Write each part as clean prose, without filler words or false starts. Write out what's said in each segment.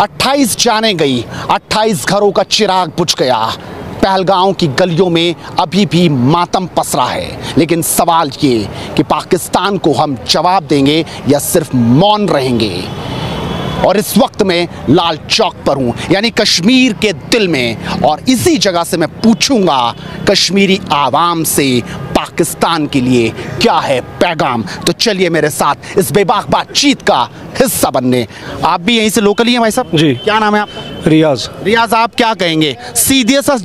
28 जाने गई, 28 घरों का चिराग बुझ गया। पहलगांव की गलियों में अभी भी मातम पसरा है। लेकिन सवाल ये कि पाकिस्तान को हम जवाब देंगे या सिर्फ मौन रहेंगे। और इस वक्त मैं लाल चौक पर हूं, यानी कश्मीर के दिल में, और इसी जगह से मैं पूछूंगा कश्मीरी आवाम से पाकिस्तान के लिए क्या है पैगाम। तो चलिए मेरे साथ इस बेबाक बातचीत का हिस्सा बनने। आप भी यहीं से लोकल ही हैं भाई साहब? जी। क्या नाम है आपका? रियाज। रियाज, आप क्या कहेंगे? सीधे सा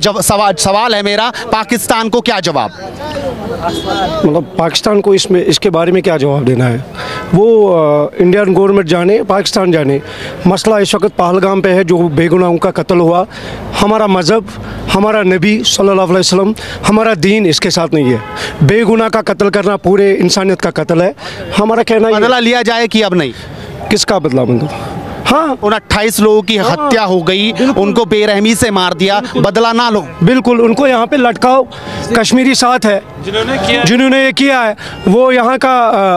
सवाल है मेरा, पाकिस्तान को क्या जवाब? मतलब पाकिस्तान को इसके बारे में क्या जवाब देना है? वो इंडियन गवर्नमेंट जाने, पाकिस्तान जाने। मसला इस वक्त पहलगाम पे है, जो बेगुनाहों का कत्ल हुआ। हमारा मज़हब, हमारा नबी सल्लल्लाहु अलैहि वसल्लम, हमारा दीन इसके साथ नहीं है। बेगुनाह का कत्ल करना पूरे इंसानियत का कत्ल है। हमारा कहना बदला लिया जाए कि अब नहीं? किसका बदला? मतलब हाँ, उन 28 लोगों की हत्या हो गई, उनको बेरहमी से मार दिया, बदला ना लो? बिल्कुल, उनको यहाँ पे लटकाओ। कश्मीरी साथ है जिन्होंने ये किया है, वो यहाँ का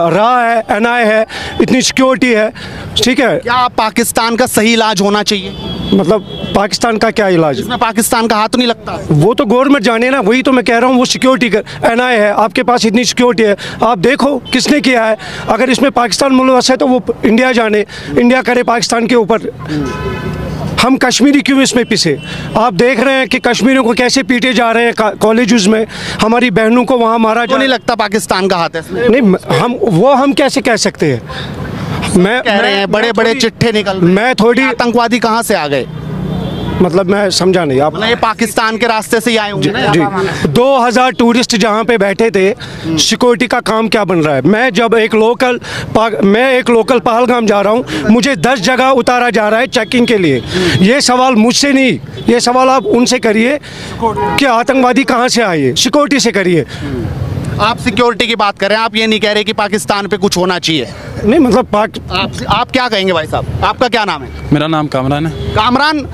राह है, एनआई है, इतनी सिक्योरिटी है, ठीक है। क्या पाकिस्तान का सही इलाज होना चाहिए? मतलब पाकिस्तान का क्या इलाज? इसमें पाकिस्तान का हाथ नहीं लगता? वो तो गवर्नमेंट जाने ना, वही तो मैं कह रहा हूँ। वो सिक्योरिटी का एनआई है, आपके पास इतनी सिक्योरिटी है, आप देखो किसने किया है। अगर इसमें पाकिस्तान मुलवस है तो वो इंडिया जाने, इंडिया करे पाकिस्तान के ऊपर। हम कश्मीरी क्यों इसमें पिसे? आप देख रहे हैं कि कश्मीरियों को कैसे पीटे जा रहे हैं कॉलेजेस में, हमारी बहनों को वहाँ मारा जा। नहीं लगता पाकिस्तान का हाथ है? नहीं, हम कैसे कह सकते हैं? मैं कह रहे हैं बड़े बड़े चिट्ठे निकल रहे हैं। मैं थोड़ी आतंकवादी कहाँ से आ गए? मतलब मैं समझा नहीं। आप ये पाकिस्तान के रास्ते से ही आए होंगे ना? जी, 2000 टूरिस्ट जहाँ पे बैठे थे, सिक्योरिटी का काम क्या बन रहा है? मैं जब एक लोकल पहलगाम जा रहा हूँ, मुझे 10 जगह उतारा जा रहा है चेकिंग के लिए। ये सवाल मुझसे नहीं, ये सवाल आप उनसे करिए कि आतंकवादी कहाँ से आए, सिक्योरिटी से करिए। आप सिक्योरिटी की बात कर रहे हैं, आप ये नहीं कह रहे कि पाकिस्तान पे कुछ होना चाहिए? नहीं, मतलब आप क्या कहेंगे भाई साहब? आपका क्या नाम है? मेरा नाम कामरान है। कामरान,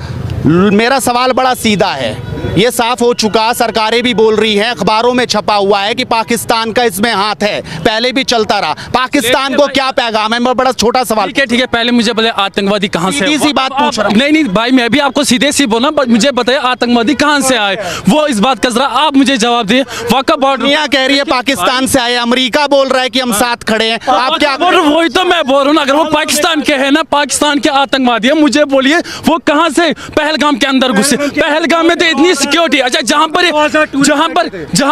मेरा सवाल बड़ा सीधा है। ये साफ हो चुका, सरकारें भी बोल रही हैं, अखबारों में छपा हुआ है कि पाकिस्तान का इसमें हाथ है, पहले भी चलता रहा। पाकिस्तान को क्या पैगाम है? बड़ा छोटा सवाल। ठीक है, पहले मुझे बताइए आतंकवादी कहाँ से? सीधी सी बात पूछ रहा हूं। नहीं भाई, मैं भी आपको सीधे सी बोला, मुझे बताइए आतंकवादी कहाँ से आए, वो इस बात का जरा आप मुझे जवाब दिए। वाक़ा दुनिया कह रही है पाकिस्तान से आए, अमेरिका बोल रहा है कि हम साथ खड़े हैं, आप क्या? वही तो मैं बोल रहा हूँ, अगर वो पाकिस्तान के है ना, पाकिस्तान के आतंकवादी है, मुझे बोलिए वो कहाँ से पहलगाम के अंदर घुसे? पहलगाम में तो इतनी सिक्योरिटी, अच्छा जहाँ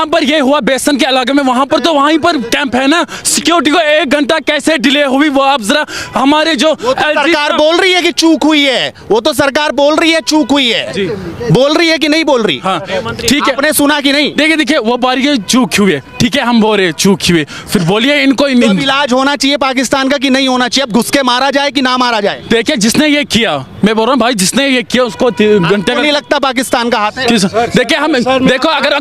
पर ये हुआ बेसन के इलाके में, वहाँ पर तो वहीं पर कैंप है ना, सिक्योरिटी को 1 घंटा कैसे डिले हुई वो आप जरा हमारे जो सरकार बोल रही है कि चूक हुई है, वो तो सरकार बोल रही है चूक हुई है, बोल रही है कि नहीं बोल रही? हाँ ठीक है, आपने सुना कि नहीं? देखिए वो बारी चूक हुई, ठीक है, हम बोल रहे चूक हुई, फिर बोलिए इनको इलाज होना चाहिए पाकिस्तान का कि नहीं होना चाहिए? अब घुस के मारा जाए कि ना मारा जाए? देखिए जिसने ये किया, मैं बोल रहा हूँ भाई, जिसने ये किया उसको घंटे में नहीं लगता पाकिस्तान का हाथ है? देखिए हम देखो, अगर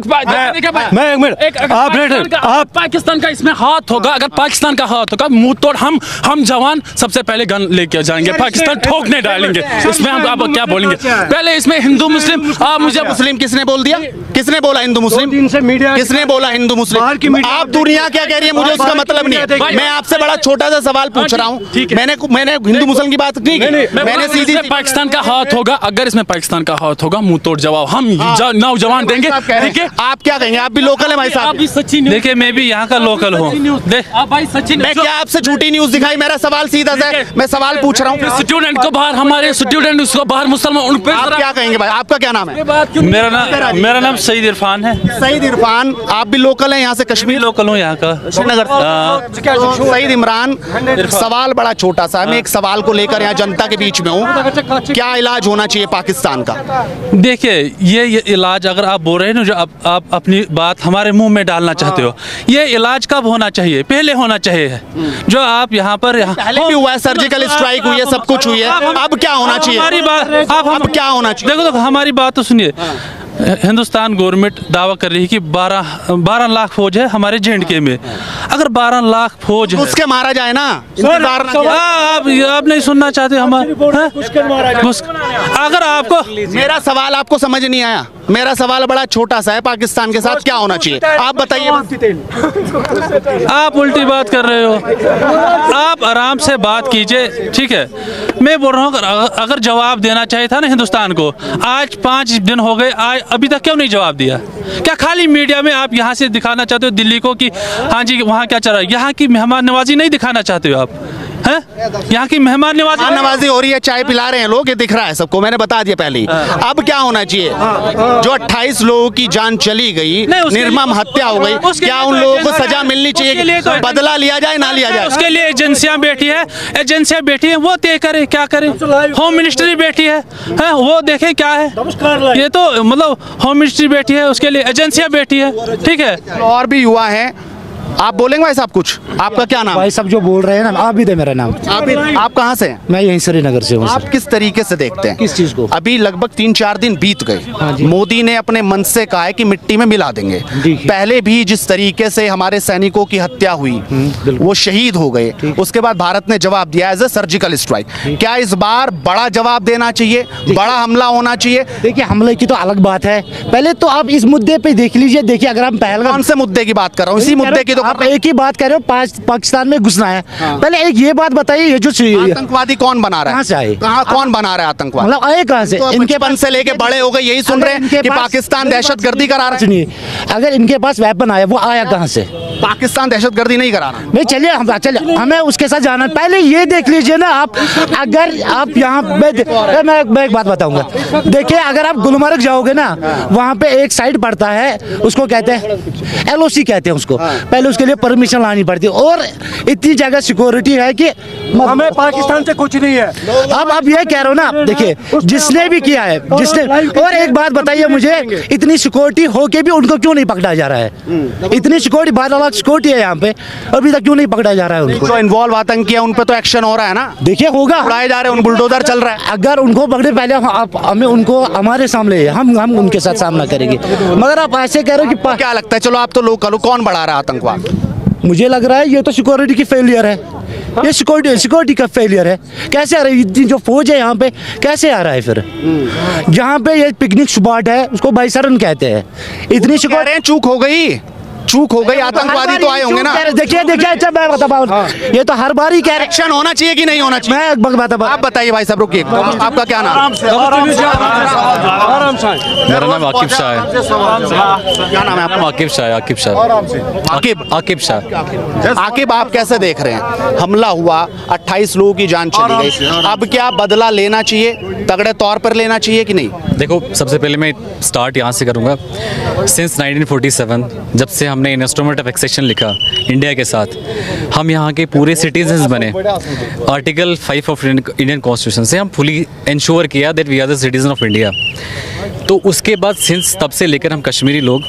आप पाकिस्तान का इसमें हाथ होगा, अगर पाकिस्तान का हाथ होगा, मुंह तोड़ हम जवान सबसे पहले गन लेके जाएंगे, पाकिस्तान ठोकने डालेंगे, इसमें हम आप क्या बोलेंगे? पहले इसमें हिंदू मुस्लिम, आप मुझे मुस्लिम किसने बोल दिया? किसने बोला हिंदू मुस्लिम? किसने बोला हिंदू मुस्लिम? आप दुनिया क्या कह रही है, मुझे उसका मतलब नहीं है। मैं आपसे बड़ा छोटा सा सवाल पूछ रहा हूँ, मैंने हिंदू मुस्लिम की बात नहीं की, मैंने सीधी पाकिस्तान का हाथ होगा, अगर इसमें पाकिस्तान का हाथ होगा, मुंह तोड़ जवाब हम नौजवान देंगे। ठीक है, आप क्या कहेंगे? आप भी लोकल है भाई साहब? देखिए मैं भी यहाँ का लोकल हूँ। भाई सचिन, मैं क्या आपसे झूठी न्यूज दिखाई? मेरा सवाल सीधा सा है, मैं सवाल पूछ रहा हूँ। स्टूडेंट को बाहर, हमारे स्टूडेंट उसको बाहर, मुसलमान, उन पे आप क्या कहेंगे भाई? आपका क्या नाम है? मेरा नाम सईद इरफान है। सईद इरफान, आप भी लोकल हैं यहाँ से? कश्मीर लोकल हूँ यहाँ का, श्रीनगर। सईद इमरान, सवाल बड़ा छोटा सा है, मैं एक सवाल को लेकर यहाँ जनता के बीच में हूँ, क्या इलाज होना चाहिए पाकिस्तान का? देखिए ये इलाज, अगर आप बोल रहे हैं ना, जो आप अपनी बात हमारे मुंह में डालना चाहते हो, ये इलाज कब होना चाहिए? पहले होना चाहिए। जो आप यहाँ पर पहले भी हुआ है, सर्जिकल स्ट्राइक हुई है, सब कुछ हुई है, अब क्या होना चाहिए? हमारी बात, अब क्या होना चाहिए? देखो हमारी बात तो सुनिए। हिंदुस्तान गवर्नमेंट दावा कर रही है कि 12 लाख फौज है हमारे J&K में। अगर 12 लाख फौज है, उसके मारा जाए ना, इंतजार ना किया। आप नहीं सुनना चाहते हमारे? अगर आपको मेरा सवाल आपको समझ नहीं आया। मेरा सवाल बड़ा छोटा सा है, पाकिस्तान के साथ क्या होना चाहिए आप बताइए। आप उल्टी बात कर रहे हो, आप आराम से बात कीजिए, ठीक है। मैं बोल रहा हूँ अगर जवाब देना चाहिए था ना हिंदुस्तान को, आज 5 दिन हो गए, आज अभी तक क्यों नहीं जवाब दिया? क्या खाली मीडिया में आप यहाँ से दिखाना चाहते हो दिल्ली को कि हाँ जी वहाँ क्या चल रहा है? यहाँ की मेहमान नवाजी नहीं दिखाना चाहते हो आप? हैं? यहाँ की मेहमान नवाजी हो रही है, चाय पिला रहे हैं लोग, ये दिख रहा है सबको, मैंने बता दिया पहले ही। अब क्या होना चाहिए? जो 28 लोगों की जान चली गई, निर्मम हत्या हो गई, क्या उन लोगों को सजा मिलनी चाहिए? बदला लिया जाए ना लिया जाए? उसके लिए एजेंसियां बैठी है, वो तय करे क्या करे। होम मिनिस्ट्री बैठी है, वो देखे क्या है। ये तो मतलब होम मिनिस्ट्री बैठी है, उसके लिए एजेंसियां बैठी है, ठीक है। और भी युवा हैं, आप बोलेंगे भाई साहब कुछ? आपका क्या नाम? भाई सब जो बोल रहे हैं ना, आप भी दे मेरा नाम। आप कहाँ से हैं? मैं यहीं श्रीनगर से हूँ। आप किस तरीके से देखते हैं किस चीज को? अभी लगभग 3-4 दिन बीत गए, मोदी ने अपने मन से कहा है कि मिट्टी में मिला देंगे। पहले भी जिस तरीके से हमारे सैनिकों की हत्या हुई, वो शहीद हो गए, उसके बाद भारत ने जवाब दिया एज ए सर्जिकल स्ट्राइक। क्या इस बार बड़ा जवाब देना चाहिए, बड़ा हमला होना चाहिए? देखिए हमले की तो अलग बात है, पहले तो आप इस मुद्दे पे देख लीजिए। देखिए अगर हम पहलगाम, कौन से मुद्दे की बात कर रहा हूँ? इसी मुद्दे की तो आप एक ही बात कर रहे हो, पाकिस्तान में घुसना है। पहले एक ये बात बताइए, ये जो आतंकवादी कौन बना रहा है? कहाँ से आए? कौन बना रहा है आतंकवादी? मतलब आए कहाँ से? तो इनके बचपन से लेके बड़े हो गए यही सुन रहे हैं कि पाकिस्तान दहशतगर्दी करा रहा है। सुनिए, अगर इनके पास वेपन आया, वो आया कहाँ से? पाकिस्तान दहशतगर्दी नहीं करा रहा। भाई चलिए हमें उसके साथ जाना, पहले ये देख लीजिए ना आप। अगर आप यहाँ मैं एक बात बताऊंगा, देखिए अगर आप गुलमर्ग जाओगे ना, वहाँ पे एक साइड पड़ता है, उसको कहते हैं LOC कहते हैं उसको। पहले उसके लिए परमिशन लानी पड़ती है, और इतनी जगह सिक्योरिटी है कि हमें पाकिस्तान से कुछ नहीं है। अब ये कह रहे हो ना, देखिए जिसने भी किया है, जिसने, और एक बात बताइए मुझे, इतनी सिक्योरिटी होके भी उनको क्यों नहीं पकड़ा जा रहा है? इतनी सिक्योरिटी, 12 लाख सिक्योरिटी है यहाँ पे, अभी तक क्यों नहीं पकड़ा जा रहा है उनको? जो इन्वॉल्व आतंकी है उन पे तो एक्शन हो रहा है ना। देखिए होगा, उड़ाए जा रहे हैं, उन बुलडोजर चल रहा है। अगर उनको पकड़े पहले हमें उनको हमारे सामने, हम उनके साथ सामना करेंगे। मगर आप ऐसे कह रहे हो कि क्या लगता है, चलो आप तो लोकल हो, कौन बढ़ा रहा है आतंकवाद? मुझे लग रहा है ये तो सिक्योरिटी की फेलियर है, ये सिक्योरिटी का फेलियर है। कैसे आ रही है जो फौज है यहाँ पे, कैसे आ रहा है फिर? जहाँ पे ये पिकनिक स्पॉट है, उसको बाइसरन कहते हैं। इतनी सिक्योरिटी, चूक हो गई, आतंकवादी तो आए होंगे ना। देखिए अच्छा मैं बता, ये तो हर बार ही कह रहे, एक्शन होना चाहिए कि नहीं होना चाहिए? मैं आप बताइए भाई साहब, रुकिए। आपका क्या नाम? मेरा नाम आकिब शाह है। क्या नाम है आपका? आकिब शाह। आकिब, आप कैसे देख रहे हैं? हमला हुआ, 28 लोगों की जान चली गई, अब क्या बदला लेना चाहिए, तगड़े तौर पर लेना चाहिए कि नहीं? देखो, सबसे पहले मैं स्टार्ट यहाँ से करूँगा। सिंस 1947 जब से हमने इंस्ट्रूमेंट ऑफ एक्सेशन लिखा इंडिया के साथ, हम यहाँ के पूरे सिटीजन्स बने। आर्टिकल 5 ऑफ इंडियन कॉन्स्टिट्यूशन से हम फुली इंश्योर किया that we are the citizen of India. तो उसके बाद सिंस तब से लेकर हम कश्मीरी लोग,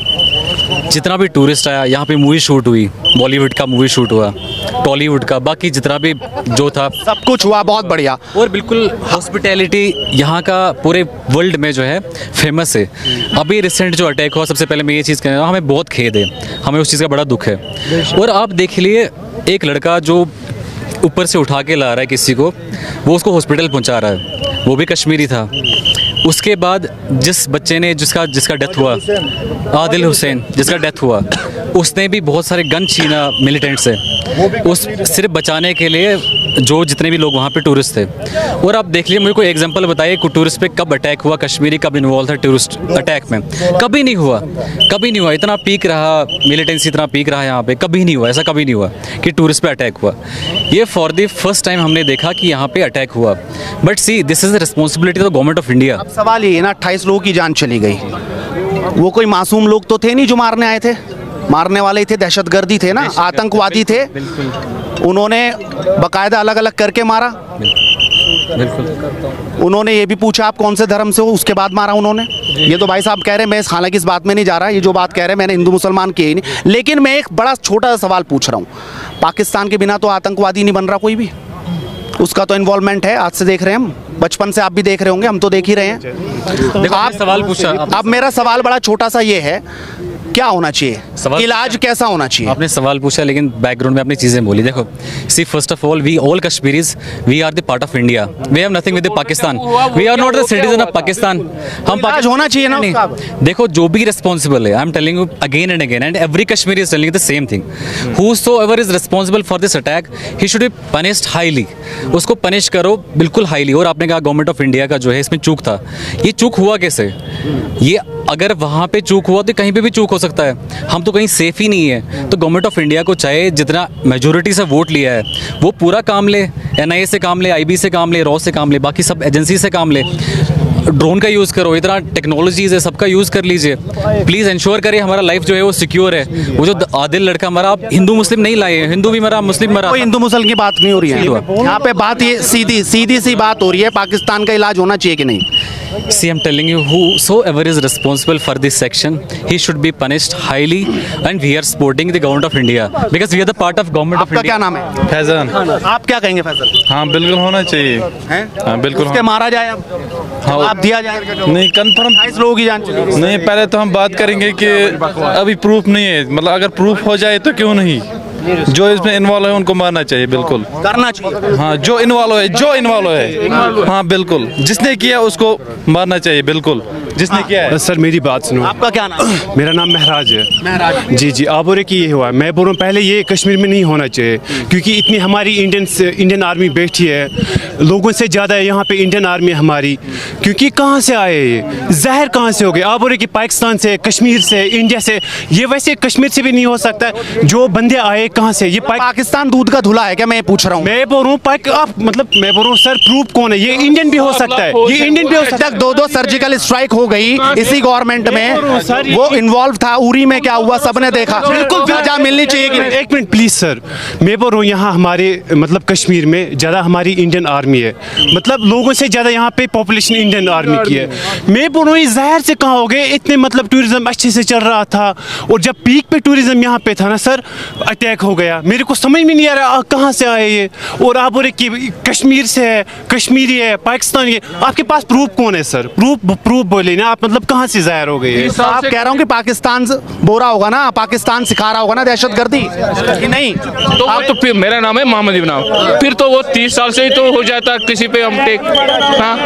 जितना भी टूरिस्ट आया यहाँ पे, मूवी शूट हुई, बॉलीवुड का मूवी शूट हुआ, टॉलीवुड का, बाकी जितना भी जो था सब कुछ हुआ, बहुत बढ़िया। और बिल्कुल हॉस्पिटैलिटी यहाँ का पूरे वर्ल्ड में जो है फेमस है। अभी रिसेंट जो अटैक हुआ, सबसे पहले मैं ये चीज़ कहना, हमें बहुत खेद है, हमें उस चीज़ का बड़ा दुख है। और आप देख लिए, एक लड़का जो ऊपर से उठा के ला रहा है किसी को, वो उसको हॉस्पिटल पहुँचा रहा है, वो भी कश्मीरी था। उसके बाद जिस बच्चे ने जिसका डेथ हुआ, आदिल हुसैन जिसका डेथ हुआ, उसने भी बहुत सारे गन छीना मिलिटेंट से, उस सिर्फ बचाने के लिए, जो जितने भी लोग वहाँ पे टूरिस्ट थे। और आप देख लिए, मुझे कोई एग्जांपल बताइए कि टूरिस्ट पे कब अटैक हुआ, कश्मीरी कब इन्वॉल्व था टूरिस्ट अटैक में? कभी नहीं हुआ। इतना पीक रहा, मिलिटेंसी इतना पीक रहा यहाँ पे, कभी नहीं हुआ, ऐसा कभी नहीं हुआ कि टूरिस्ट पे अटैक हुआ। ये फॉर द फर्स्ट टाइम हमने देखा कि यहाँ पे अटैक हुआ। But see, this is the responsibility of the government of India. सवाल ये है ना, 28 लोगों की जान चली गई, वो कोई मासूम लोग तो थे नहीं जो मारने आए थे, मारने वाले थे, दहशतगर्दी थे ना, आतंकवादी थे। उन्होंने बकायदा अलग अलग करके मारा। उन्होंने ये भी पूछा आप कौन से धर्म से हो, उसके बाद मारा उन्होंने। ये तो भाई साहब कह रहे हैं, मैं हालांकि इस बात में नहीं जा रहा, ये जो बात कह रहे हैं मैंने हिंदू मुसलमान की ही नहीं, लेकिन मैं एक बड़ा छोटा सा सवाल पूछ रहा हूँ, पाकिस्तान के बिना तो आतंकवादी नहीं बन रहा कोई भी। उसका तो इन्वॉल्वमेंट है, आज से देख रहे हैं हम, बचपन से आप भी देख रहे होंगे, हम तो देख ही रहे हैं। देखो, आपने सवाल पूछा, अब मेरा सवाल बड़ा छोटा सा ये है, क्या होना चाहिए, सवाल इलाज कैसा होना चाहिए? आपने सवाल पूछा लेकिन बैकग्राउंड में आपने चीजें बोली। देखो, see first of all we all Kashmiris we are the part of India, we have nothing with Pakistan, we are not the citizen of Pakistan. हम इलाज होना चाहिए ना उसका। देखो, जो भी रिस्पॉन्सिबल है, I am telling you again and again and every Kashmiri is telling the same thing, whosoever is responsible for this attack he should be punished highly. उसको पनिश करो बिल्कुल हाईली। और आपने कहा गवर्नमेंट ऑफ इंडिया का जो है इसमें चूक था, ये चूक हुआ कैसे? ये अगर वहाँ पे चूक हुआ तो कहीं पे भी चूक हो सकता है, हम तो कहीं सेफ ही नहीं है। तो गवर्नमेंट ऑफ इंडिया को चाहे जितना मेजोरिटी से वोट लिया है वो पूरा काम ले, NIA से काम ले, IB से काम ले, रॉ से काम ले, बाकी सब एजेंसी से काम ले, ड्रोन का यूज़ करो, इतना टेक्नोलॉजीज है, सबका यूज़ कर लीजिए। प्लीज़ इंश्योर करिए हमारा लाइफ जो है वो सिक्योर है। वो जो आदिल लड़का मरा, आप हिंदू मुस्लिम नहीं लाए हैं, हिंदू भी मरा, मुस्लिम मरा। कोई हिंदू मुसलमान की बात नहीं हो रही है यहाँ पे, बात ये सीधी सी बात हो रही है, पाकिस्तान का इलाज होना चाहिए कि नहीं? See, I'm telling you, whosoever is responsible for this section, he should be punished highly, and we are supporting the government of India because we are the part of government of आपका India. क्या नाम है? फैजान। आप क्या कहेंगे फैसल? हाँ बिल्कुल होना चाहिए। हैं? हाँ बिल्कुल उसके मारा जाए अब, हाँ, आप दिया जाए? नहीं कंफर्म 28 लोगों की जान चली गई। नहीं, पहले तो हम बात करेंगे कि अभी प्रूफ नहीं है, मतलब अगर प्रूफ हो जाए तो क्यों नहीं, जो इसमें इन्वॉल्व है उनको मारना चाहिए बिल्कुल, करना चाहिए। हाँ जो इन्वॉल्व है, हाँ बिल्कुल, जिसने किया उसको मारना चाहिए बिल्कुल, जिसने किया है। सर मेरी बात सुनो। आपका क्या नाम है? मेरा नाम महराज है। महराज जी जी, आप बोल रहे कि ये हुआ, मैं बोल रहा हूँ पहले ये कश्मीर में नहीं होना चाहिए, क्योंकि इतनी हमारी इंडियन आर्मी बैठी है, लोगों से ज़्यादा यहाँ पे इंडियन आर्मी हमारी, क्योंकि कहाँ से आए ये जहर, कहाँ से हो गए? आप बोल रहे कि पाकिस्तान से, कश्मीर से, इंडिया से, ये वैसे कश्मीर से भी नहीं हो सकता है। जो बंदे आए कहाँ से? ये पाकिस्तान दूध का धुला है क्या? मैं पूछ रहा हूँ। मैं बोल रहा हूँ आप मतलब मैं बोल रहा हूँ सर, प्रूफ कौन है? ये इंडियन भी हो सकता है, ये इंडियन भी हो सकता है। 2 सर्जिकल स्ट्राइक हो गई इसी गवर्नमेंट में, वो इन्वॉल्व था। उरी में क्या हुआ सबने देखा, बिल्कुल सजा मिलनी चाहिए कि नहीं? एक मिनट प्लीज सर, मैं बोल रहा हूँ यहाँ हमारे मतलब कश्मीर में ज़्यादा हमारी इंडियन आर्मी है, मतलब लोगों से ज़्यादा यहाँ पे पॉपुलेशन इंडियन आर्मी की है। मैं बोल रहा हूँ ये जहर से कहाँ हो गए? इतने मतलब टूरिज्म अच्छे से चल रहा था, और जब पीक पे टूरिज्म यहाँ पे था ना सर, अटैक हो गया। मेरे को समझ में नहीं आ रहा कहाँ से आए ये, और आप बोल रहे कि कश्मीर से है, कश्मीरी है, पाकिस्तानी है। आपके पास प्रूफ कौन है सर? प्रूफ बोले ना आप, मतलब कहाँ से जाहिर हो गई है? तो आप कह रहा हूँ कि पाकिस्तान से बोरा होगा ना, पाकिस्तान सिखा रहा होगा ना दहशतगर्दी कि नहीं? तो वो तो फिर मेरा नाम है मोहम्मद इब्राहिम, फिर तो वो 30 साल से ही तो हो जाता किसी पे हम टेक। हाँ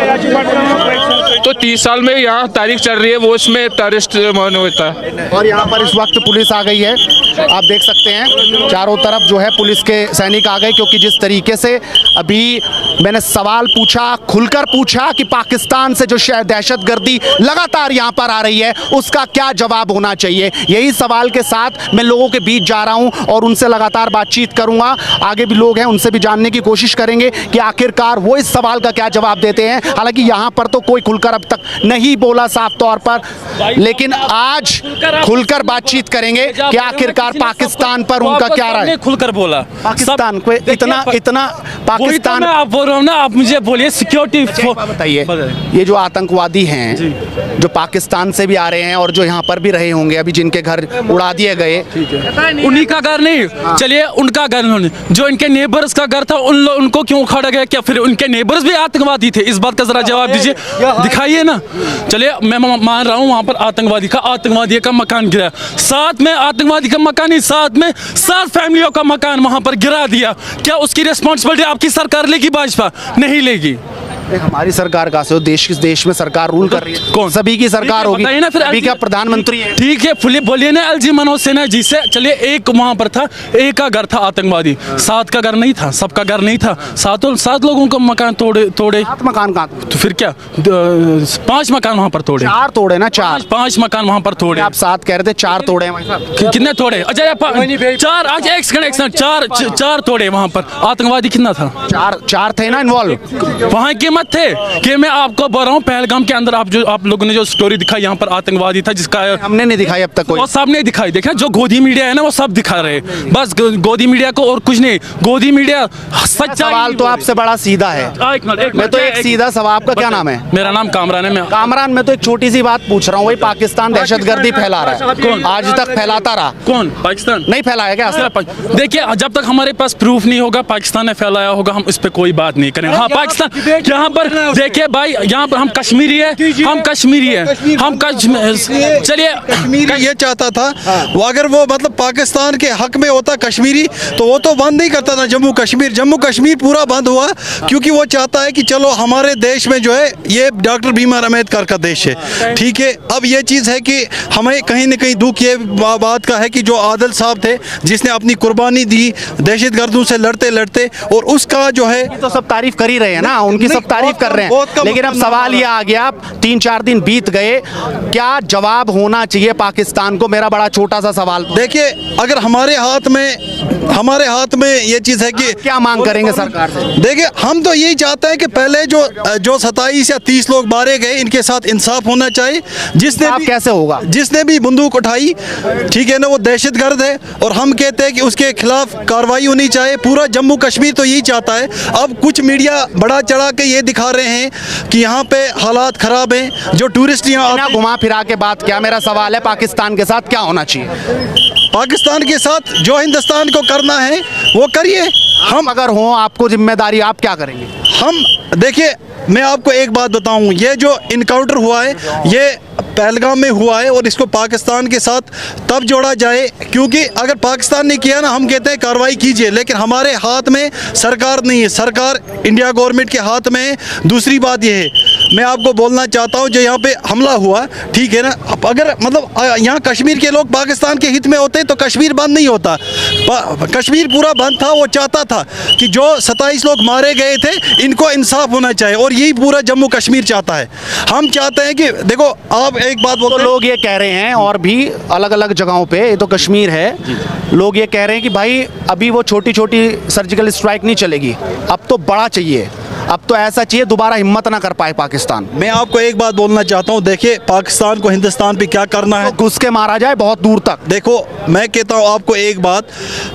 तो 30 साल में यहाँ तारीख चल रही है, वो उसमें टेररिस्ट होता है। और यहाँ पर इस वक्त पुलिस आ गई है, आप देख सकते हैं चारों तरफ जो है पुलिस के सैनिक आ गए, क्योंकि जिस तरीके से अभी मैंने सवाल पूछा, खुलकर पूछा कि पाकिस्तान से जो दहशतगर्दी लगातार यहाँ पर आ रही है उसका क्या जवाब होना चाहिए, यही सवाल के साथ मैं लोगों के बीच जा रहा हूँ और उनसे लगातार बातचीत करूँगा। आगे भी लोग हैं, उनसे भी जानने की कोशिश करेंगे कि आखिरकार वो इस सवाल का क्या जवाब देते हैं। हालांकि यहाँ पर तो कोई खुलकर अब तक नहीं बोला साफ तौर पर, लेकिन आज खुलकर बातचीत करेंगे कि आखिरकार पाकिस्तान पर उनका क्या राय है। खुलकर बोला पाकिस्तान को इतना पाकिस्तान, आप बोल रहा हूँ ना, आप मुझे बोलिए सिक्योरिटी बताइए, ये जो आतंकवादी हैं जो पाकिस्तान से भी आ रहे हैं और जो यहाँ पर भी रहे होंगे, अभी जिनके घर उड़ा दिए गए, उन्हीं का घर नहीं, चलिए उनका घर नहीं, जो इनके नेबर्स का घर था उनको क्यों उखाड़ा गया? क्या फिर उनके नेबर्स भी आतंकवादी थे? इस बात का जरा जवाब दीजिए, दिखाइए ना। चलिए मैं मान रहा हूँ वहाँ पर आतंकवादी का मकान गिरा, साथ में आतंकवादी का मकान ही साथ में 7 फैमिलियों का मकान वहाँ पर गिरा दिया। क्या उसकी रिस्पॉन्सिबिलिटी आपकी सरकार लेगी? भाजपा नहीं लेगी। हमारी सरकार का से देश में सरकार रूल कर रही है, कौन सभी की सरकार होगी बताइए ना फिर। अभी क्या प्रधानमंत्री है? ठीक है, फुली बोलिए ना, LG मनोज सिन्हा जी से। चलिए एक वहां पर था, एक का घर था आतंकवादी, 7 का घर नहीं था, सबका घर नहीं था, 7 लोगों का मकान तोड़े। 7 मकान कहाँ? तो फिर क्या 5 मकान वहां पर तोड़े? 4 तोड़े ना, 5 मकान वहां पर तोड़े। आप 7 कह रहे थे, 4 तोड़े हैं भाई साहब। कितने तोड़े? अच्छा 4, आज एक सेकंड 4 तोड़े वहां पर। आतंकवादी कितना था? 4 थे ना इन्वॉल्व। वहां की सहमत थे कि मैं आपको बोल रहा हूँ पहलगाम के अंदर आप लोगों ने जो स्टोरी दिखाई यहाँ पर आतंकवादी था जिसका हमने नहीं दिखाई अब तक कोई। वो सब नहीं दिखाई। देखा जो गोदी मीडिया है ना वो सब दिखा रहे, बस गोदी मीडिया को और कुछ नहीं। गोदी मीडिया सच्चाई। सवाल तो आपसे बड़ा सीधा है। मैं तो एक सीधा सवाल, आपका क्या नाम है? मेरा नाम कामरान है। मैं कामरान, मैं तो एक छोटी सी बात पूछ रहा हूँ, वही पाकिस्तान दहशतगर्दी फैला रहा है। कौन? आज तक फैलाता रहा। कौन? पाकिस्तान नहीं फैलाया क्या? देखिए जब तक हमारे पास प्रूफ नहीं होगा पाकिस्तान ने फैलाया होगा हम इस पे कोई बात नहीं करेंगे। हाँ पाकिस्तान यहाँ पर देखिए भाई, यहाँ पर हम कश्मीरी है, हम कश्मीरी है, हम चलिए कश्मीरी ये चाहता था वो, अगर वो मतलब पाकिस्तान के हक में होता कश्मीरी तो वो तो बंद नहीं करता था जम्मू कश्मीर पूरा बंद हुआ क्योंकि वो चाहता है कि चलो हमारे देश में जो है ये डॉक्टर भीम आर अम्बेडकर का देश है, ठीक है। अब ये चीज़ है कि हमें कहीं ना कहीं दुख ये बात का है कि जो आदिल साहब थे जिसने अपनी कुर्बानी दी दहशतगर्दों से लड़ते लड़ते, और उसका जो है तो सब तारीफ कर ही रहे हैं ना, उनकी सब तारीफ कर रहे हैं। लेकिन अब सवाल ये आ गया, 3-4 दिन बीत गए, क्या जवाब होना चाहिए पाकिस्तान को? मेरा बड़ा छोटा सा सवाल। देखिए अगर हमारे हाथ में ये चीज़ है कि क्या मांग करेंगे सरकार से? देखिए हम तो यही चाहते हैं कि पहले जो 27 या 30 लोग मारे गए इनके साथ इंसाफ होना चाहिए। कैसे होगा? जिसने भी बंदूक उठाई, ठीक है ना, वो दहशतगर्द है और हम कहते हैं कि उसके खिलाफ कार्रवाई होनी चाहिए। पूरा जम्मू कश्मीर तो यही चाहता है। अब कुछ मीडिया बड़ा चढ़ा के ये दिखा रहे हैं कि यहाँ पे हालात खराब हैं, जो टूरिस्ट यहाँ घुमा फिरा के बात क्या, मेरा सवाल है पाकिस्तान के साथ क्या होना चाहिए? पाकिस्तान के साथ जो हिंदुस्तान को करना है वो करिए। हम अगर हों आपको जिम्मेदारी, आप क्या करेंगे? हम देखिए मैं आपको एक बात बताऊं, ये जो इनकाउंटर हुआ है ये पहलगाम में हुआ है और इसको पाकिस्तान के साथ तब जोड़ा जाए क्योंकि अगर पाकिस्तान ने किया ना, हम कहते हैं कार्रवाई कीजिए, लेकिन हमारे हाथ में सरकार नहीं है, सरकार इंडिया गवर्नमेंट के हाथ में है। दूसरी बात ये है, मैं आपको बोलना चाहता हूँ जो यहाँ पे हमला हुआ, ठीक है ना, अगर मतलब यहाँ कश्मीर के लोग पाकिस्तान के हित में होते तो कश्मीर बंद नहीं होता। कश्मीर पूरा बंद था। वो चाहता था कि जो 27 लोग मारे गए थे इनको इंसाफ होना चाहिए और यही पूरा जम्मू कश्मीर चाहता है। हम चाहते हैं कि देखो आप एक बात बोलते, तो लोग ये कह रहे हैं और भी अलग अलग जगहों पे, ये तो कश्मीर है, लोग ये कह रहे हैं कि भाई अभी वो छोटी छोटी सर्जिकल स्ट्राइक नहीं चलेगी, अब तो बड़ा चाहिए, अब तो ऐसा चाहिए दोबारा हिम्मत ना कर पाए पाकिस्तान। मैं आपको एक बात बोलना चाहता हूँ, देखिए पाकिस्तान को हिंदुस्तान पे क्या करना है, घुस के मारा जाए बहुत दूर तक। देखो मैं कहता हूँ आपको एक बात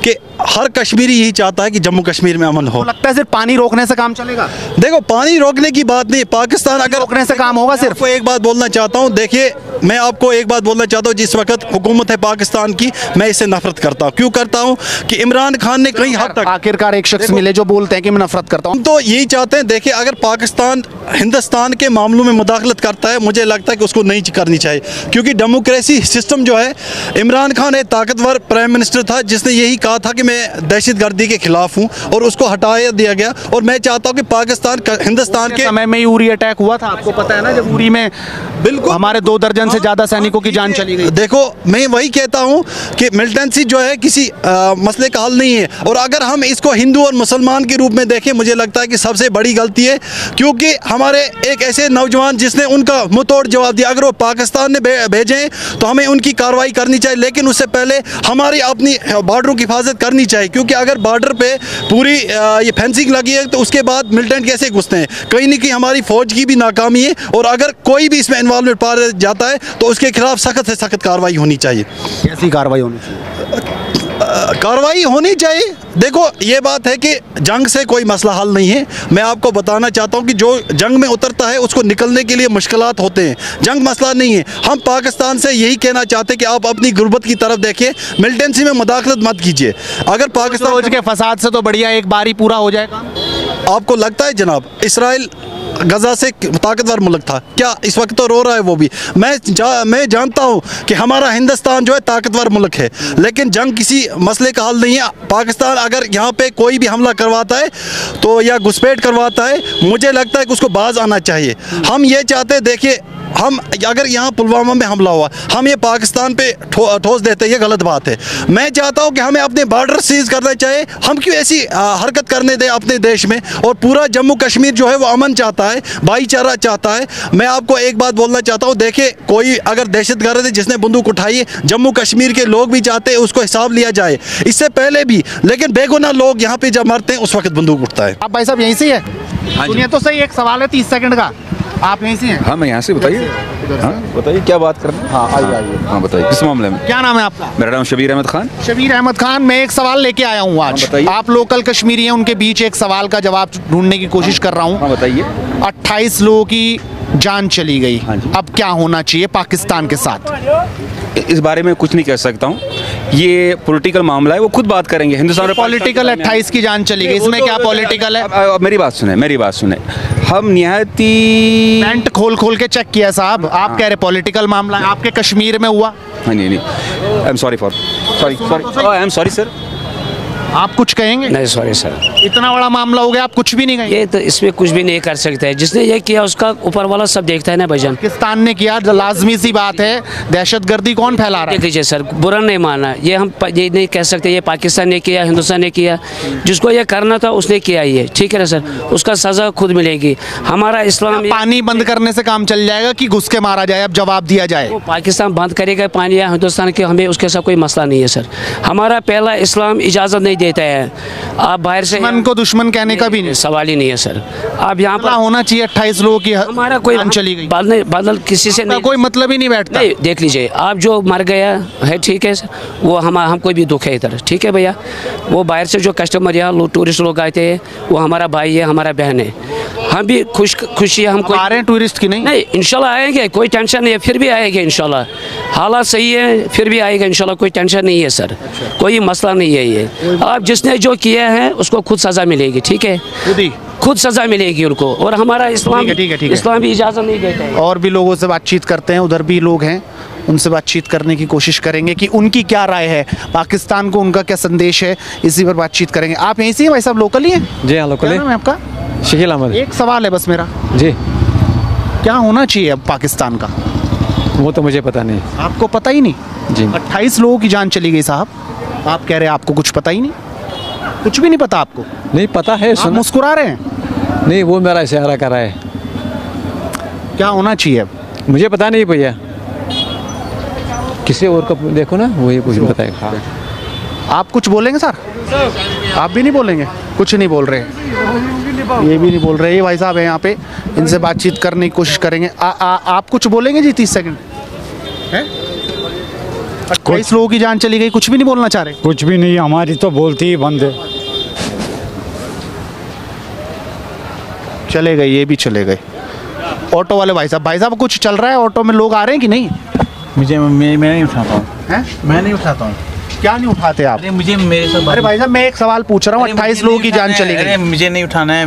कि हर कश्मीरी यही चाहता है कि जम्मू कश्मीर में अमन हो। तो लगता है सिर्फ पानी रोकने से काम चलेगा? देखो पानी रोकने की बात नहीं, पाकिस्तान अगर रोकने से काम होगा सिर्फ। एक बात बोलना चाहता हूँ, देखिए मैं आपको एक बात बोलना चाहता हूँ, जिस वक्त हुकूमत है पाकिस्तान की मैं इससे नफरत करता हूँ। क्यों करता हूँ कि इमरान खान ने कई हद तक, आखिरकार एक शख्स मिले जो बोलते हैं कि मैं नफरत करता हूँ। हम तो यही चाहते हैं, देखिए अगर पाकिस्तान हिंदुस्तान के मामलों में मुदाखलत करता है, मुझे लगता है कि उसको नहीं करनी चाहिए क्योंकि डेमोक्रेसी सिस्टम जो है, इमरान खान एक ताकतवर प्राइम मिनिस्टर था जिसने यही कहा था कि मैं दहशतगर्दी के खिलाफ हूँ और उसको हटाया दिया गया। और मैं चाहता हूँ कि पाकिस्तान हिंदुस्तान के समय में उरी अटैक हुआ था, आपको पता है ना, जब उरी में बिल्कुल हमारे 2 दर्जन से ज्यादा सैनिकों की जान चली गई। देखो मैं वही कहता हूँ कि मिलिटेंसी जो है किसी मसले का हल नहीं है और अगर हम इसको हिंदू और मुसलमान के रूप में देखें, मुझे लगता है कि सबसे बड़ी गलती है क्योंकि हमारे एक ऐसे नौजवान जिसने उनका मुंहतोड़ जवाब दिया, अगर वो पाकिस्तान ने भेजें तो हमें उनकी कार्रवाई करनी चाहिए, लेकिन उससे पहले हमारी अपनी बॉर्डरों की हिफाजत करनी चाहिए क्योंकि अगर बॉर्डर पे पूरी ये फेंसिंग लगी है तो उसके बाद मिलिटेंट कैसे घुसते हैं? कहीं ना कहीं हमारी फौज की भी नाकामी है और अगर कोई भी इसमें इन्वॉल्वमेंट पाया जाता है तो उसके खिलाफ सख्त से सख्त कार्रवाई होनी चाहिए। कैसी कार्रवाई होनी चाहिए? कार्रवाई होनी चाहिए। देखो ये बात है कि जंग से कोई मसला हल नहीं है। मैं आपको बताना चाहता हूँ कि जो जंग में उतरता है उसको निकलने के लिए मुश्किलात होते हैं, जंग मसला नहीं है। हम पाकिस्तान से यही कहना चाहते हैं कि आप अपनी गुर्बत की तरफ देखिए, मिलिटेंसी में मुदाखलत मत कीजिए। अगर पाकिस्तान के फसाद से तो बढ़िया एक बार ही पूरा हो जाएगा। आपको लगता है जनाब इसराइल गजा से ताकतवर मुल्क था क्या? इस वक्त तो रो रहा है वो भी। मैं जानता हूँ कि हमारा हिंदुस्तान जो है ताकतवर मुल्क है, लेकिन जंग किसी मसले का हल नहीं है। पाकिस्तान अगर यहाँ पे कोई भी हमला करवाता है तो या घुसपैठ करवाता है, मुझे लगता है कि उसको बाज आना चाहिए। हम ये चाहते हैं, देखिए हम अगर यहाँ पुलवामा में हमला हुआ, हम ये पाकिस्तान पे ठोस देते हैं, ये गलत बात है। मैं चाहता हूँ कि हमें अपने बॉर्डर सीज करना चाहिए। हम क्यों ऐसी हरकत करने दें अपने देश में? और पूरा जम्मू कश्मीर जो है वो अमन चाहता है, भाईचारा चाहता है। मैं आपको एक बात बोलना चाहता हूँ, देखिए कोई अगर दहशतगर्द है जिसने बंदूक उठाई है, जम्मू कश्मीर के लोग भी चाहते हैं उसको हिसाब लिया जाए, इससे पहले भी। लेकिन बेगुनाह लोग यहाँ पे जब मरते हैं उस वक्त बंदूक उठता है। आप भाई साहब यहीं से है? सुनिए तो सही, एक सवाल है 30 सेकंड का। आप यहीं से हैं? हाँ, मैं यहाँ से। बताइए। हाँ बताइए, क्या बात कर रहे हैं? हाँ आइए। हाँ बताइए, किस मामले में? क्या नाम है आपका? मेरा नाम शबीर अहमद खान। शबीर अहमद खान, मैं एक सवाल लेके आया हूँ आज। बताइए। आप लोकल कश्मीरी हैं, उनके बीच एक सवाल का जवाब ढूंढने की कोशिश कर रहा हूँ। हाँ बताइए। 28 लोगों की जान चली गई, हाँ जी। अब क्या होना चाहिए पाकिस्तान के साथ? इस बारे में कुछ नहीं कह सकता हूँ, ये पॉलिटिकल मामला है, वो खुद बात करेंगे। हिंदुस्तान में पॉलिटिकल 28 की जान चली गई, इसमें क्या पॉलिटिकल है? अब मेरी बात सुने। हम निहायती पेंट खोल खोल के चेक किया साहब, आप कह रहे पॉलिटिकल मामला है, आपके कश्मीर में हुआ? हाँ नहीं, I am sorry I am sorry sir. आप कुछ कहेंगे? नहीं सॉरी सर, इतना बड़ा मामला हो गया, आप कुछ भी नहीं कहेंगे? ये तो इसमें कुछ भी नहीं कर सकते हैं। जिसने ये किया उसका ऊपर वाला सब देखता है ना भाईजान। पाकिस्तान ने किया, लाजमी सी बात है। दहशतगर्दी कौन फैला रहा है? देख लीजिए सर, बुरा नहीं माना, ये हम ये नहीं कह सकते ये पाकिस्तान ने किया, हिंदुस्तान ने किया। जिसको ये करना था उसने किया, ये ठीक है ना सर, उसका सज़ा खुद मिलेगी। हमारा इस्लाम पानी बंद करने से काम चल जाएगा कि घुस के मारा जाए? अब जवाब दिया जाए। वो पाकिस्तान बंद करेगा पानी या हिंदुस्तान के, हमें उसके साथ कोई मसला नहीं है सर। हमारा पहला इस्लाम इजाज़त नहीं देता है आप बाहर से दुश्मन को दुश्मन कहने का भी नहीं, सवाल ही नहीं है सर। आप यहाँ पर होना चाहिए 28 लोगों की हमारा कोई जान चली गई, बदल किसी से नहीं, कोई मतलब ही नहीं बैठता। नहीं, देख लीजिए आप जो मर गया है ठीक है, वो हमको भी दुख है इधर, ठीक है भैया। वो बाहर से जो कस्टमर यहाँ टूरिस्ट लोग आए थे, वो हमारा भाई है, हमारा बहन है। हम भी खुशी हमको आ रहे हैं टूरिस्ट की? नहीं इंशाल्लाह आएंगे, कोई टेंशन नहीं है, फिर भी आएंगे इंशाल्लाह। हालात सही है फिर भी आएगा इंशाल्लाह, कोई टेंशन नहीं है सर, कोई मसला नहीं है ये। आप जिसने जो किया है उसको खुद सज़ा मिलेगी, ठीक है, खुद सज़ा मिलेगी उनको। और हमारा इस्लाम इस्लाम भी इजाज़त नहीं देता है। और भी लोगों से बातचीत करते हैं, उधर भी लोग हैं, उनसे बातचीत करने की कोशिश करेंगे कि उनकी क्या राय है, पाकिस्तान को उनका क्या संदेश है, इसी पर बातचीत करेंगे। आप यहीं से हैं भाई साहब, लोकल ही हैं? जी हाँ लोकल क्या नाम है आपका? शकील अहमद। एक सवाल है बस मेरा जी, क्या होना चाहिए अब पाकिस्तान का? वो तो मुझे पता नहीं। आपको पता ही नहीं? जी। 28 लोगों की जान चली गई साहब, आप कह रहे हैं आपको कुछ पता ही नहीं? कुछ भी नहीं पता आपको? नहीं पता है, आप मुस्कुरा रहे हैं? नहीं, वो मेरा इशारा कर रहा है। क्या होना चाहिए अब? मुझे पता नहीं भैया, किसी और को देखो ना, वही कुछ बताएगा। आप कुछ बोलेंगे सर? आप भी नहीं बोलेंगे? कुछ नहीं बोल रहे, ये भी नहीं बोल रहे। ये भाई साहब है यहाँ पे, इनसे बातचीत करने की कोशिश करेंगे। आप कुछ बोलेंगे जी? 30 सेकंड है। 28 लोगों की जान चली गई, कुछ भी नहीं बोलना चाह रहे? कुछ भी नहीं, हमारी तो बोलती ही बंद है। चले गए, ये भी चले गए। ऑटो वाले भाई साहब कुछ चल रहा है ऑटो में, लोग आ रहे हैं कि नहीं? मैं नहीं उठाता हूँ। मैं नहीं उठाता हूँ। क्या नहीं उठाते आप? अरे मुझे मेरे साथ, अरे भाई साहब मैं एक सवाल पूछ रहा हूँ, 28 लोगों की जान चली गई। मुझे नहीं उठाना है।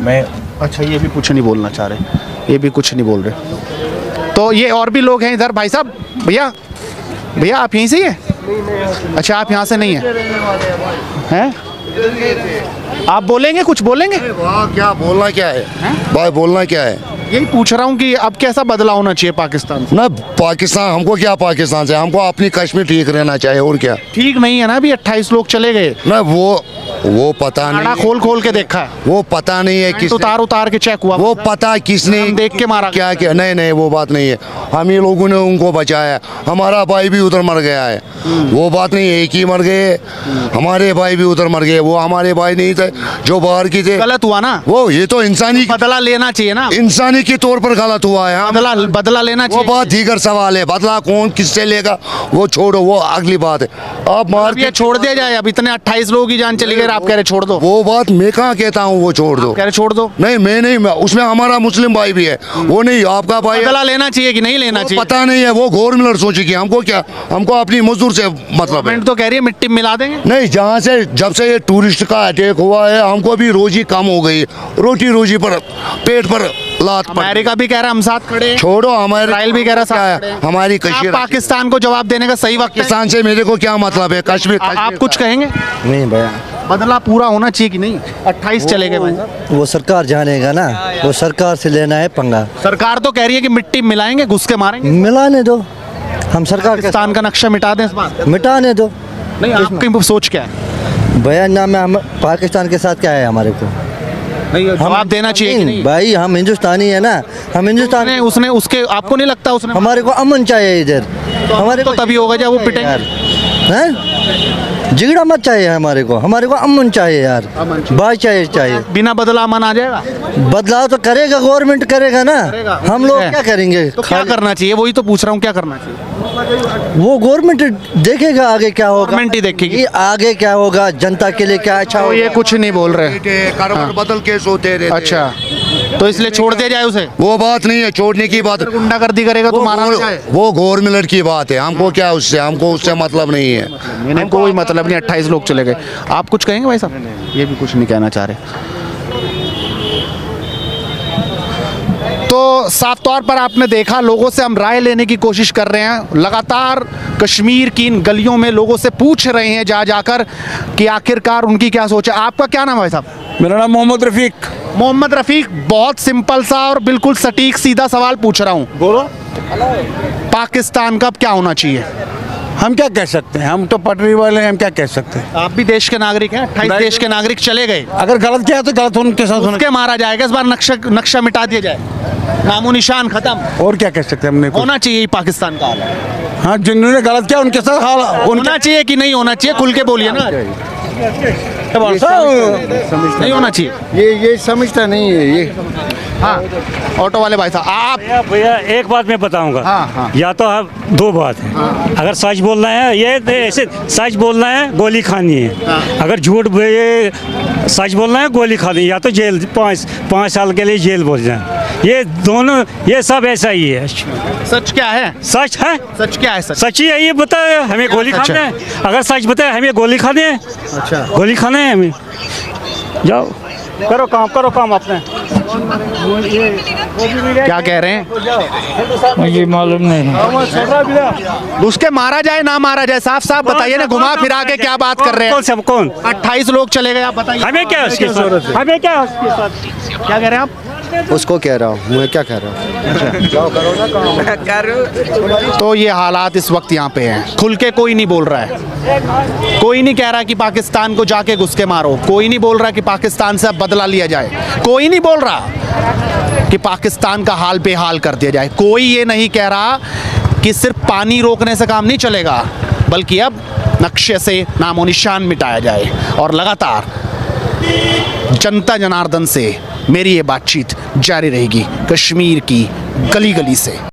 मैं अच्छा, ये भी कुछ नहीं बोलना चाह रहे, ये भी कुछ नहीं बोल रहे। तो ये और भी लोग हैं इधर। भाई साहब, भैया आप यहीं से ही हैं? अच्छा, आप यहाँ से नहीं हैं? आप बोलेंगे, कुछ बोलेंगे? क्या बोलना क्या है भाई, बोलना क्या है? यही पूछ रहा हूँ कि अब कैसा बदलाव होना चाहिए पाकिस्तान से? ना पाकिस्तान, हमको क्या पाकिस्तान से, हमको अपनी कश्मीर ठीक रहना चाहिए, और क्या। ठीक नहीं है ना, अभी 28 लोग चले गए ना, वो पता नहीं, खोल के देखा है, वो पता नहीं है किस उतार के चेक हुआ, वो पता किसने देख के मारा क्या क्या। नहीं वो बात नहीं है, हम ही लोगों ने उनको बचाया। हमारा भाई भी उधर मर गया है, वो बात नहीं, एक ही मर गए, हमारे भाई भी उधर मर गए। वो हमारे भाई नहीं थे जो बाहर की थे। गलत हुआ ना वो, ये तो इंसानी बदला लेना चाहिए ना, इंसानी के तौर पर गलत हुआ है। बदला लेना चाहिए, वो बहुत दीगर सवाल है। बदला कौन किससे लेगा वो छोड़ो, वो अगली बात है। आप मार ये छोड़ दिया जाए। अब इतने 28 लोगों की जान चली गई, आप कह रहे छोड़ दो। वो बात मैं कहाँ कहता हूँ वो छोड़ दो, कह रहे छोड़ दो। नहीं मैं नहीं, उसमें हमारा मुस्लिम भाई भी है, वो नहीं आपका भाई। बदला लेना चाहिए कि नहीं लेना चाहिए पता नहीं है, वो गवर्नमेंट सोचेगी। हमको क्या, हमको अपनी मजदूर से मतलब है। तो कह रही है मिट्टी मिला देंगे। नहीं, जहाँ से जब से ये टूरिस्ट का अटैक हुआ है, हमको भी रोजी कम हो गई, रोजी पर पेट पर लात। अमेरिका भी कह रहा हम साथ खड़े हैं। छोड़ो, हमारे इसराइल भी कह रहा साथ खड़े हैं। हमारी कश्मीर, पाकिस्तान को जवाब देने का सही वक्त है। पाकिस्तान से मेरे को क्या मतलब है? कश्मीर आप कुछ कहेंगे? नहीं भैया, बदला पूरा होना चाहिए कि नहीं? 28 चले गए भाई साहब। वो सरकार जानेगा ना, वो सरकार से लेना है पंगा। सरकार तो कह रही है कि मिट्टी मिलाएंगे, घुस के मारेंगे। मिलाने दो, हम सरकार पाकिस्तान का नक्शा मिटा दें इस बार। मिटाने दो। नहीं, आपकी सोच क्या है? बयान नाम में हम पाकिस्तान के साथ क्या है हमारे को? नहीं, जवाब देना चाहिए कि नहीं? भाई हम हिंदुस्तानी है ना, हम हिंदुस्तान। उसने उसके आपको नहीं लगता उसने? हमारे को अमन चाहिए इधर, हमारे तो तभी होगा जब वो पिटेंगे। झगड़ा मत चाहिए हमारे को अमन चाहिए यार, भाईचारा चाहिए। बिना बदला अमन आ जाएगा? बदलाव तो करेगा गवर्नमेंट, करेगा ना, हम लोग क्या करेंगे? तो क्या करना चाहिए, वही तो पूछ रहा हूँ, क्या करना चाहिए? वो गवर्नमेंट देखेगा आगे क्या होगा, गवर्नमेंट ही देखेगी आगे क्या होगा, जनता के लिए क्या अच्छा होगा। ये कुछ नहीं बोल रहे, बदल केस होते रहते। अच्छा, तो इसलिए छोड़ दिया जाए उसे? वो बात नहीं है, छोड़ने की बात। गुंडागर्दी करेगा तो मारा जाए, वो गवर्नमेंट की बात है, हमको क्या उससे, हमको उससे मतलब नहीं है। मैंने कोई मतलब नहीं, 28 लोग चले गए। आप कुछ कहेंगे भाई साहब? ये भी कुछ नहीं कहना चाह रहे। तो साफ तौर पर आपने देखा, लोगों से हम राय लेने की कोशिश कर रहे हैं। लगातार कश्मीर की इन गलियों में लोगों से पूछ रहे हैं जा जाकर कि आखिरकार उनकी क्या सोच है। आपका क्या नाम है भाई साहब? मेरा नाम मोहम्मद रफ़ीक। मोहम्मद रफ़ीक, बहुत सिंपल सा और बिल्कुल सटीक सीधा सवाल पूछ रहा हूँ। बोलो। पाकिस्तान का अब क्या होना चाहिए? हम क्या कह सकते हैं, हम तो पटरी वाले हैं, हम क्या कह सकते हैं? आप भी देश के नागरिक हैं, 28 देश के नागरिक चले गए। अगर गलत किया तो गलत उनके साथ उसके मारा जाएगा, इस बार नक्शा मिटा दिया जाए, नामो निशान खत्म। और क्या कह सकते हैं? हमने होना चाहिए पाकिस्तान का हाल। हाँ, जिन्होंने गलत किया उनके साथ हाल होना चाहिए कि नहीं होना चाहिए? खुल के बोलिए ना। नहीं होना चाहिए, ये समझता नहीं है ये। हाँ, ऑटो वाले भाई साहब, आप भैया एक बात मैं बताऊंगा। हाँ। या तो आप दो बात है। अगर सच बोलना है, ये ऐसे सच बोलना है गोली खानी है। अगर झूठ सच बोलना है गोली खानी है, या तो जेल 5 साल के लिए जेल बोल जाए। ये दोनों, ये सब ऐसा ही है। सच क्या है? सच है, सच क्या है? सच ही है, ये बताए हमें गोली खाना है। अगर सच बताए हमें गोली खाने है। अच्छा, गोली खाना है हमें। जाओ करो काम अपने। क्या कह रहे हैं? मुझे मालूम नहीं। उसके मारा जाए ना मारा जाए, साफ साफ बताइए ना। घुमा फिरा के क्या बात कर रहे हैं? कौन? 28 लोग चले गए, आप बताइए। हमें क्या उसके साथ? हमें क्या उसके साथ? क्या कह रहे हैं आप? उसको कह रहा हूँ, मैं क्या कह रहा हूँ। जाओ करो ना काम। तो ये हालात इस वक्त यहाँ पे हैं। खुल के कोई नहीं बोल रहा है, कोई नहीं कह रहा कि पाकिस्तान को जाके घुस के मारो, कोई नहीं बोल रहा कि पाकिस्तान से अब बदला लिया जाए, कोई नहीं बोल रहा कि पाकिस्तान का हाल बेहाल कर दिया जाए, कोई ये नहीं कह रहा कि सिर्फ पानी रोकने से काम नहीं चलेगा, बल्कि अब नक्शे से नामो निशान मिटाया जाए। और लगातार जनता जनार्दन से मेरी ये बातचीत जारी रहेगी, कश्मीर की गली गली से।